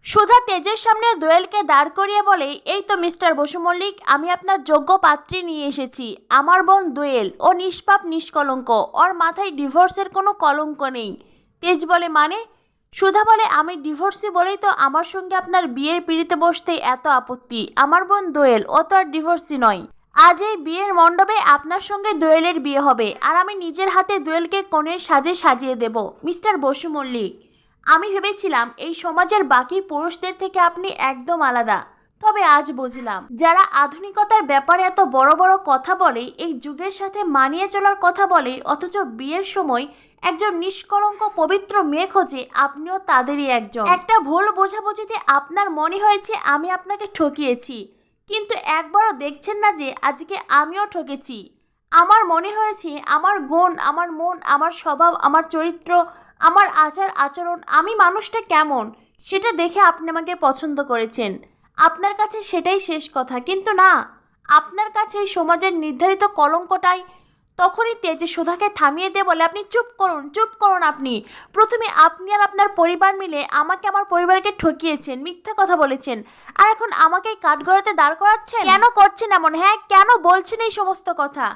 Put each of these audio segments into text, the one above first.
সুধা তেজের সামনে দোয়েলকে দাঁড় করিয়ে বলে, এই তো মিস্টার বসু মল্লিক, আমি আপনার যোগ্য পাত্রী নিয়ে এসেছি। আমার বোন দোয়েল, ও নিষ্পাপ নিষ্কলঙ্ক, ওর মাথায় ডিভোর্সের কোনো কলঙ্ক নেই। তেজ বলে, মানে? সুধা বলে, আমি ডিভোর্সি বলেই তো আমার সঙ্গে আপনার বিয়ের পিঁড়িতে বসতে এত আপত্তি। আমার বোন দোয়েল, ও তো আর ডিভোর্সি নয়। আজ এই বিয়ের মণ্ডপে আপনার সঙ্গে দোয়েলের বিয়ে হবে, আর আমি নিজের হাতে দোয়েলকে কনের সাজে সাজিয়ে দেব। মিস্টার বসু মল্লিক, আমি ভেবেছিলাম এই সমাজের বাকি পুরুষদের থেকে আপনি একদম আলাদা, তবে আজ বুঝলাম যারা আধুনিকতার ব্যাপারে এত বড় বড় কথা বলে, এই যুগের সাথে মানিয়ে চলার কথা বলে, অথচ বিয়ের সময় একজন নিষ্কলঙ্ক পবিত্র মেয়ে খোঁজে, আপনিও তাদেরই একজন। একটা ভুল বোঝাবুঝিতে আপনার মনে হয়েছে আমি আপনাকে ঠকিয়েছি, কিন্তু একবারও দেখছেন না যে আজকে আমিও ঠকেছি। আমার মনে হয়েছে আমার গুণ, আমার মন, আমার স্বভাব, আমার চরিত্র, আমার আচার আচরণ, আমি মানুষটা কেমন সেটা দেখে আপনি আমাকে পছন্দ করেছেন। আপনার কাছে সেটাই শেষ কথা, কিন্তু না, আপনার কাছে এই সমাজের নির্ধারিত কলঙ্কটাই। তখনই তেজে সুধাকে থামিয়ে দিয়ে বলে, আপনি চুপ করুন, চুপ করুন। আপনি প্রথমে আপনি আর আপনার পরিবার মিলে আমাকে, আমার পরিবারকে ঠকিয়েছেন, মিথ্যা কথা বলেছেন, আর এখন আমাকে কাঠগড়াতে দাঁড় করাচ্ছেন। কেন করছেন এমন? হ্যাঁ, কেন বলছেন এই সমস্ত কথা?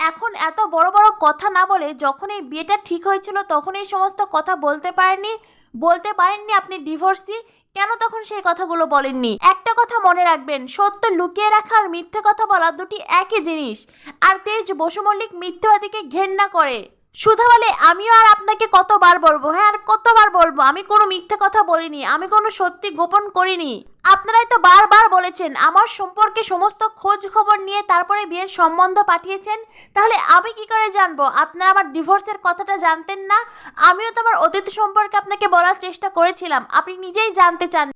এখন এত বড় বড় কথা না বলে যখন এই বিয়েটা ঠিক হয়েছিল তখন এই সমস্ত কথা বলতে পারেননি আপনি ডিভোর্সি। কেন তখন সেই কথাগুলো বলেননি? একটা কথা মনে রাখবেন, সত্য লুকিয়ে রাখা আর মিথ্যে কথা বলা দুটি একই জিনিস। আর তেজ বসু মল্লিক মিথ্যাবাদীকে ঘেন্না করে। সুধা বলে, আমিও আর আপনাকে কতবার বলবো? হ্যাঁ, আর কতবার বলবো? আমি কোনো মিথ্যে কথা বলিনি, আমি কোনো সত্যি গোপন করিনি। আপনারাই তো বারবার বলেছেন আমার সম্পর্কে সমস্ত খোঁজ খবর নিয়ে তারপরে বিয়ের সম্বন্ধ পাঠিয়েছেন। তাহলে আমি কি করে জানবো আপনারা আমার ডিভোর্সের কথাটা জানতেন না? আমিও তো আমার অতীত সম্পর্কে আপনাকে বলার চেষ্টা করেছিলাম, আপনি নিজেই জানতে চান।